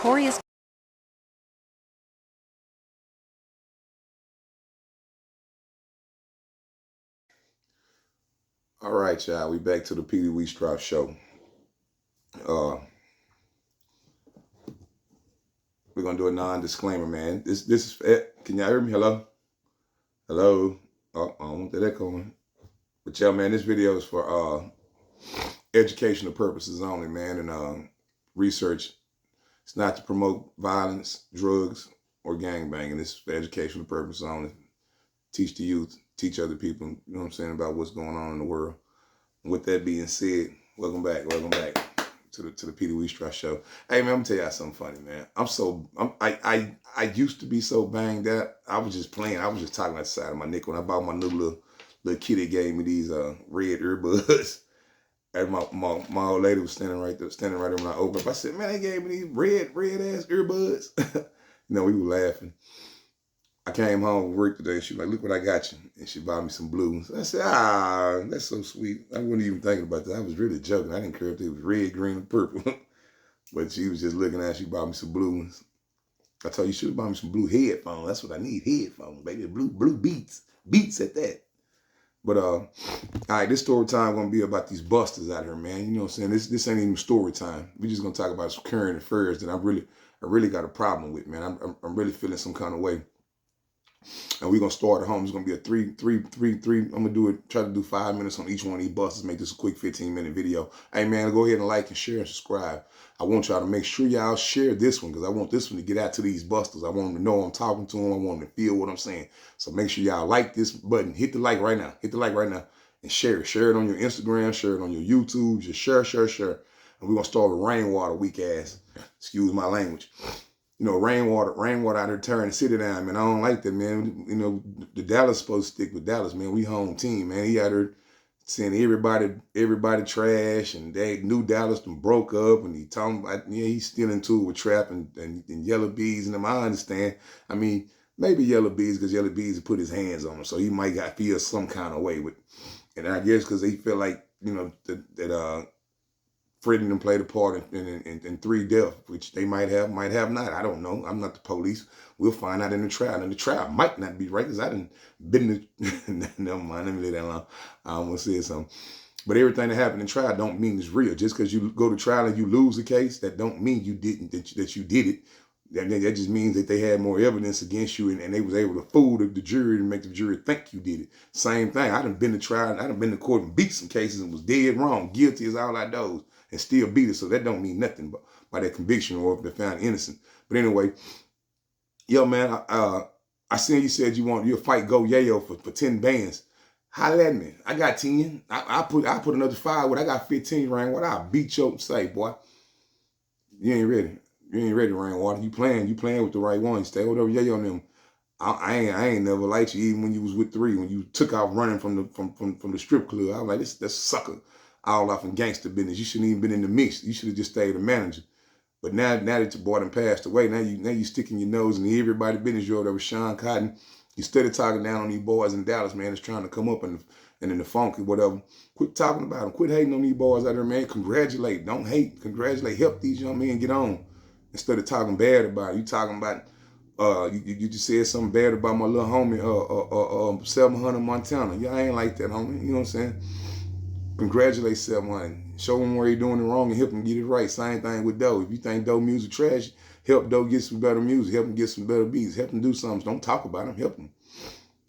Notorious. All right, y'all. We back to the Petey Wheatstraw show. Uh, we're gonna do a non-disclaimer, man. This is can y'all hear me? Hello, hello. Oh, I don't want that echoing. But yeah, man, this video is for educational purposes only, man, and research. It's not to promote violence, drugs, or gangbanging. This is for educational purposes only. Teach the youth, teach other people. You know what I'm saying about what's going on in the world. And with that being said, welcome back. Welcome back to the Petey Wheatstraw show. Hey man, I'm gonna tell y'all something funny, man. I used to be so banged out. I was just playing. I was just talking outside of my nickel. When I bought my new little kitty, gave me these red earbuds. And my old lady was standing right there when I opened up. I said, man, they gave me these red ass earbuds. We were laughing. I came home from work today. She was like, look what I got you. And she bought me some blues. I said, that's so sweet. I wasn't even thinking about that. I was really joking. I didn't care if they was red, green, or purple. But she was just looking at it. She bought me some blue ones. I told you, you should have bought me some blue headphones. That's what I need, headphones, baby. Blue beats. Beats at that. But, all right, this story time going to be about these busters out here, man. You know what I'm saying? This ain't even story time. We're just going to talk about some current affairs that I really got a problem with, man. I'm really feeling some kind of way. And we're gonna start at home. It's gonna be a three. I'm gonna do it, try to do 5 minutes on each one of these buses, make this a quick 15-minute video. Hey man, go ahead and like and share and subscribe. I want y'all to make sure y'all share this one because I want this one to get out to these busters. I want them to know I'm talking to them. I want them to feel what I'm saying. So make sure y'all like this button. Hit the like right now. Hit the like right now and share it. Share it on your Instagram, share it on your YouTube. Just share. And we're gonna start with rainwater, weak ass. Excuse my language. Rainwater out there turning city down, man. I don't like that, man. The Dallas supposed to stick with Dallas, man. We home team, man. He out there saying everybody trash, and they knew Dallas and broke up, and he talking about, he's still into it with Trap and Yellow Bees and them. I understand. I mean, maybe Yellow Bees, because Yellow Bees put his hands on him, so he might feel some kind of way with. And I guess because he feel like, that Freddie and them played a part in 3 deaths, which they might have not. I don't know. I'm not the police. We'll find out in the trial. And the trial might not be right because I didn't been never mind. Let me leave that alone. I almost said something. But everything that happened in trial don't mean it's real. Just because you go to trial and you lose a case, that don't mean you didn't, that you did it. That just means that they had more evidence against you and they was able to fool the jury and make the jury think you did it. Same thing. I done been to trial. I done been to court and beat some cases and was dead wrong. Guilty as all I knows. And still beat it. So that don't mean nothing by that conviction or if they're found innocent. But anyway, yo, man, I seen you said you'll fight Go Yayo for 10 bands. Holla at me. I got 10. I put another 5 with. I got 15 Rainwater. I'll beat your say, boy. You ain't ready. You ain't ready, Rainwater. You playing with the right one. Stay over Yayo and them. I ain't never liked you even when you was with 3, when you took off running from the strip club. I was like, that's sucker. All off in gangster business. You shouldn't even been in the mix. You should have just stayed a manager. But now that your boy done passed away, now you sticking your nose in everybody business. You're over Sean Cotton. You steady talking down on these boys in Dallas, man, that's trying to come up and in the funk or whatever. Quit talking about them. Quit hating on these boys out there, man. Congratulate. Don't hate. Congratulate. Help these young men get on. Instead of talking bad about it. You talking about you just said something bad about my little homie, 700 Montana. Yeah, I ain't like that, homie. You know what I'm saying? Congratulate 700. Show him where he doing it wrong and help him get it right. Same thing with Doe. If you think Doe music trash, help Doe get some better music. Help him get some better beats. Help him do something. Don't talk about him. Help him.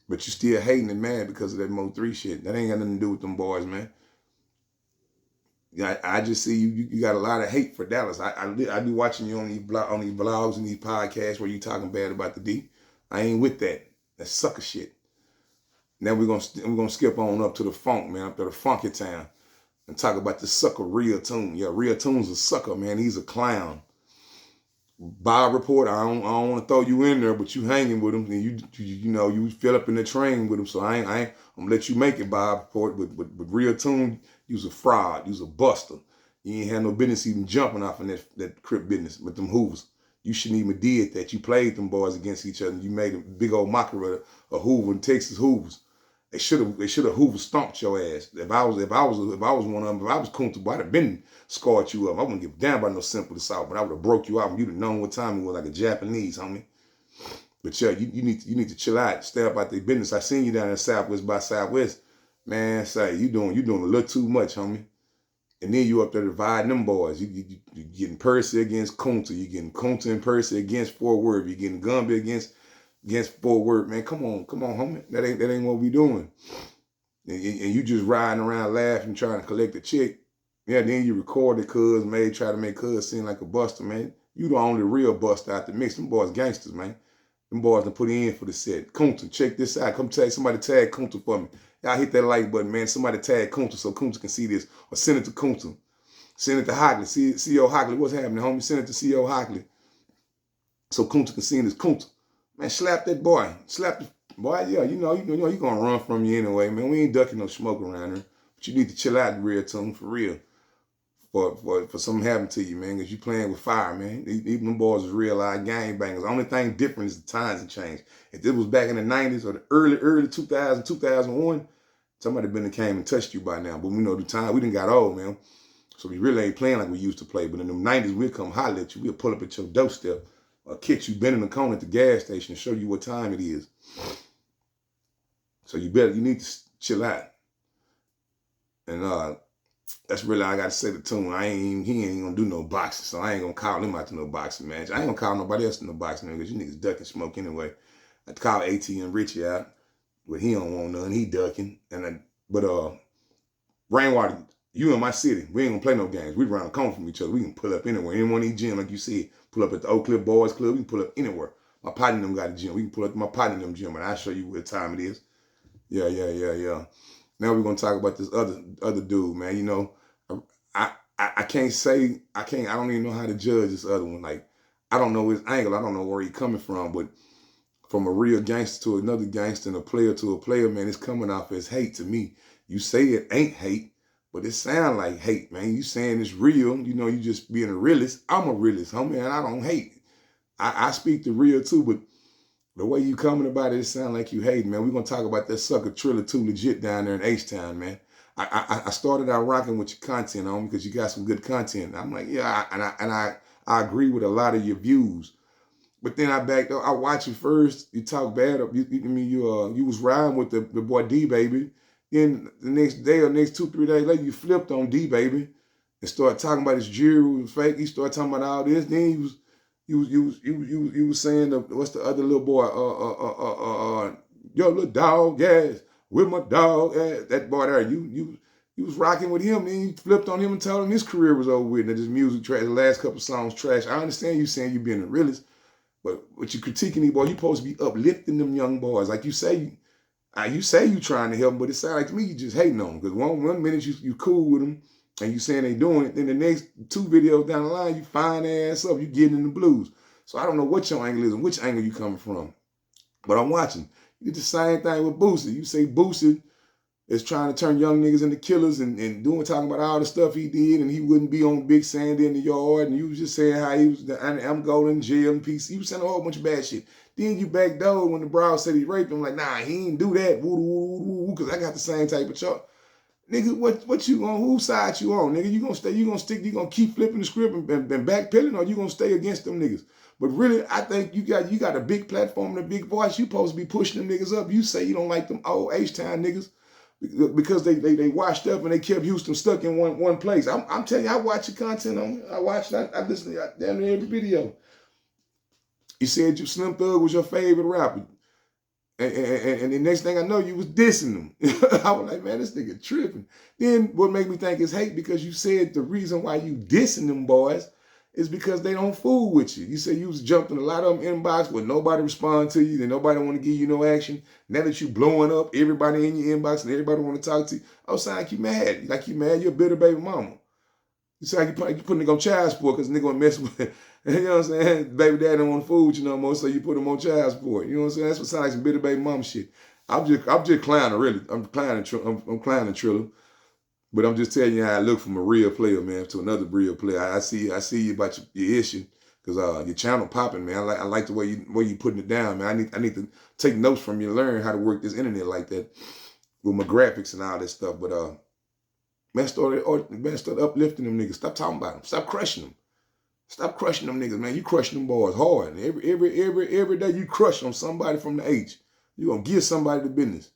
But you still hating and mad because of that Mo 3 shit. That ain't got nothing to do with them boys, man. I just see you got a lot of hate for Dallas. I be watching you on these blogs and these podcasts where you talking bad about the D. I ain't with that. That's sucker shit. Now we're gonna skip on up to the funk, man, up to the funky town, and talk about this sucker Real Tune. Yeah, Real Tune's a sucker, man. He's a clown. Bob Report, I don't want to throw you in there, but you hanging with him, and you fell up in the train with him. So I ain't I'm gonna let you make it, Bob Report. But Real Tune, you was a fraud, you was a buster. You ain't had no business even jumping off in that crip business with them Hoovers. You shouldn't even did that. You played them boys against each other. And you made a big old mockery of Hoover and Texas Hoovers. They should have Hoover stomped your ass. If I was one of them, if I was Kunta, I'd have been scarred you up. I wouldn't give a damn about no simple assault, but I would have broke you out and you'd have known what time it was, like a Japanese, homie. But yeah, you need to chill out, stay up out their business. I seen you down in Southwest by Southwest. Man, say you doing a little too much, homie. And then you up there dividing them boys. You getting Percy against Kunta. You getting Kunta and Percy against Fort Worth. You getting Gumby against Fort Worth. Man, come on, homie. That ain't what we doing. And you just riding around laughing, trying to collect a check. Yeah, then you record the cuz, try to make cuz seem like a buster, man. You the only real buster out the mix. Them boys gangsters, man. Them boys done put in for the set. Kunta, check this out. Come somebody tag Kunta for me. Y'all hit that like button, man. Somebody tag Kunta so Kunta can see this. Or send it to Kunta. Send it to Hockley. CEO Hockley, what's happening, homie? Send it to CEO Hockley. So Kunta can see this. Kunta, man, slap that boy. Slap the boy. Yeah, you know, you gonna run from you anyway, man. We ain't ducking no smoke around here. But you need to chill out in real tune, for real. For something happen to you, man, because you playing with fire, man. Even them boys is real live gangbangers. The only thing different is the times have changed. If this was back in the 90s or the early 2000, 2001, somebody been came and touched you by now. But we know the time, we done got old, man. So we really ain't playing like we used to play. But in the 90s, we'll come holler at you. We'll pull up at your doorstep or catch you bending the cone at the gas station and show you what time it is. So you need to chill out. And that's really all I got to say to Tune. He ain't gonna do no boxing, so I ain't gonna call him out to no boxing match. I ain't gonna call nobody else to no boxing match because you niggas ducking smoke anyway. I call ATM Richie out, but he don't want none. He ducking. But Rainwater, you in my city. We ain't gonna play no games. We around the corner from each other. We can pull up anywhere. Any one of these gyms, like you said, pull up at the Oak Cliff Boys Club. We can pull up anywhere. My partner them got a gym. We can pull up to my partner them gym, and I'll show you what time it is. Yeah. Now we're gonna talk about this other dude, man. You know, I can't say I don't even know how to judge this other one. Like, I don't know his angle. I don't know where he coming from, but from a real gangster to another gangster and a player to a player, man, it's coming off as hate to me. You say it ain't hate, but it sound like hate, man. You saying it's real. You know, you just being a realist. I'm a realist, homie, and I don't hate. I speak the real too, but the way you coming about it sound like you hate, man. We're going to talk about that sucker Triller 2 legit down there in H-Town, man. I started out rocking with your content on because you got some good content. I'm like, yeah, I agree with a lot of your views. But then I backed up. I watched you first. You talk bad. You was riding with the boy D-Baby. Then the next day or next 2-3 days later, you flipped on D-Baby and started talking about his jewelry was fake. He started talking about all this. Then you was saying what's the other little boy? Your little dog, yes, with my dog. That boy there, you was rocking with him, and you flipped on him and told him his career was over with, and his music trash, the last couple songs trash. I understand you saying you being a realist, but you critiquing these boys, you supposed to be uplifting them young boys, like you say. You say you trying to help them, but it sounds like to me you just hating on them. Because one minute you cool with them, and you saying they doing it, then the next 2 videos down the line, you fine ass up, you getting in the blues. So I don't know what your angle is and which angle you coming from. But I'm watching. You did the same thing with Boosie. You say Boosie is trying to turn young niggas into killers and talking about all the stuff he did, and he wouldn't be on Big Sandy in the yard, and you was just saying how he was I'm going in jail and PC. You was saying a whole bunch of bad shit. Then you backdoored when the Brow said he raped him, like, nah, he ain't do that, woo, because I got the same type of chart. Nigga, what you on? Whose side you on, nigga? You gonna keep flipping the script and backpedaling, or you gonna stay against them niggas? But really, I think you got a big platform and a big voice. You supposed to be pushing them niggas up. You say you don't like them old H-Town niggas because they washed up and they kept Houston stuck in one place. I'm telling you, I watch your content on. I listen to damn near every video. You said Slim Thug was your favorite rapper. And the next thing I know, you was dissing them. I was like, man, this nigga tripping. Then what made me think is hate, because you said the reason why you dissing them boys is because they don't fool with you. You said you was jumping a lot of them inbox where nobody respond to you and nobody want to give you no action. Now that you blowing up everybody in your inbox and everybody want to talk to you, I was like you mad. Like you mad, you're a bitter baby mama. You sound like you putting nigga on child support because nigga gonna mess with you know what I'm saying? Baby daddy don't want to fool with you no more, so you put him on child support. You know what I'm saying? That's what sounds like some bitter baby mama shit. I'm just clowning, really. I'm clowning Triller. But I'm just telling you how I look from a real player, man, to another real player. I see you about your issue, because your channel popping, man. I like the way you putting it down, man. I need to take notes from you and learn how to work this internet like that. with my graphics and all this stuff. But man, start uplifting them niggas. Stop talking about them. Stop crushing them. Stop crushing them niggas, man. You crushing them boys hard. And every day you crush on somebody from the H. You gonna give somebody the business.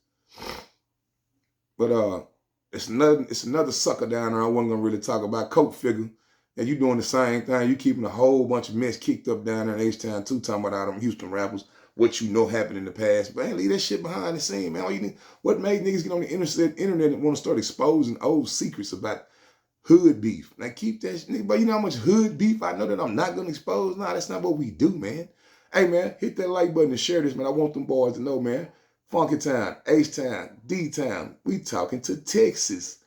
But it's another sucker down there I wasn't gonna really talk about. Coke figure. And you doing the same thing. You keeping a whole bunch of mess kicked up down there in H-Town too, talking about all them Houston rappers, what you know happened in the past. Man, leave that shit behind the scene, man. What made niggas get on the internet and want to start exposing old secrets about hood beef? Now keep that shit, but you know how much hood beef I know that I'm not gonna expose? Nah, that's not what we do, man. Hey man, hit that like button and share this, man. I want them boys to know, man. Funky Town, H-Town, D-Town, we talking to Texas.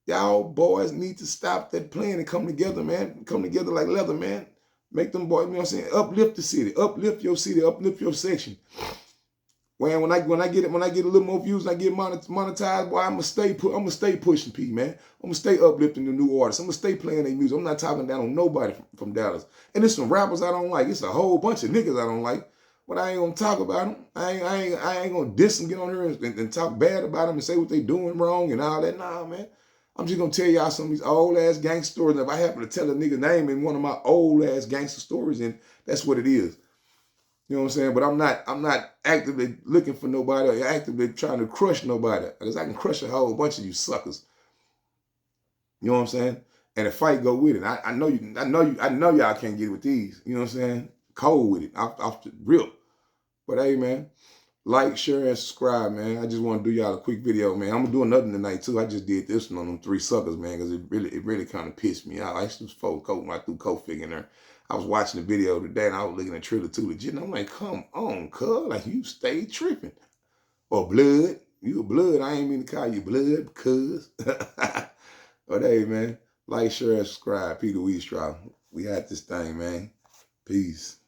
Y'all boys need to stop that playing and come together, man. Come together like leather, man. Make them boys, you know what I'm saying? Uplift the city, uplift your city, uplift your section. When I get a little more views, and I get monetized, boy, I'ma stay pushing P, man. I'ma stay uplifting the new artists. I'ma stay playing their music. I'm not talking down on nobody from Dallas. And there's some rappers I don't like. It's a whole bunch of niggas I don't like. But I ain't gonna talk about them. I ain't gonna diss them, get on here and talk bad about them and say what they doing wrong and all that. Nah, man. I'm just gonna tell y'all some of these old ass gangster stories. And if I happen to tell a nigga name in one of my old ass gangster stories, then that's what it is. You know what I'm saying? But I'm not actively looking for nobody or actively trying to crush nobody. Because I can crush a whole bunch of you suckers. You know what I'm saying? And the fight go with it. I know y'all can't get with these. You know what I'm saying? Cold with it. Off the rip. But hey, man. Like, share, and subscribe, man. I just want to do y'all a quick video, man. I'm gonna do another tonight too. I just did this one on them 3 suckers, man, because it really kind of pissed me out. I used to folks coat when I threw coat fig in there. I was watching the video today and I was looking at Triller 2 legit. And I'm like, come on, cuz, like you stay tripping. Or blood. You a blood. I ain't mean to call you blood, cuz. But hey, man, like, share, and subscribe. Peter Weedstraw. We got this thing, man. Peace.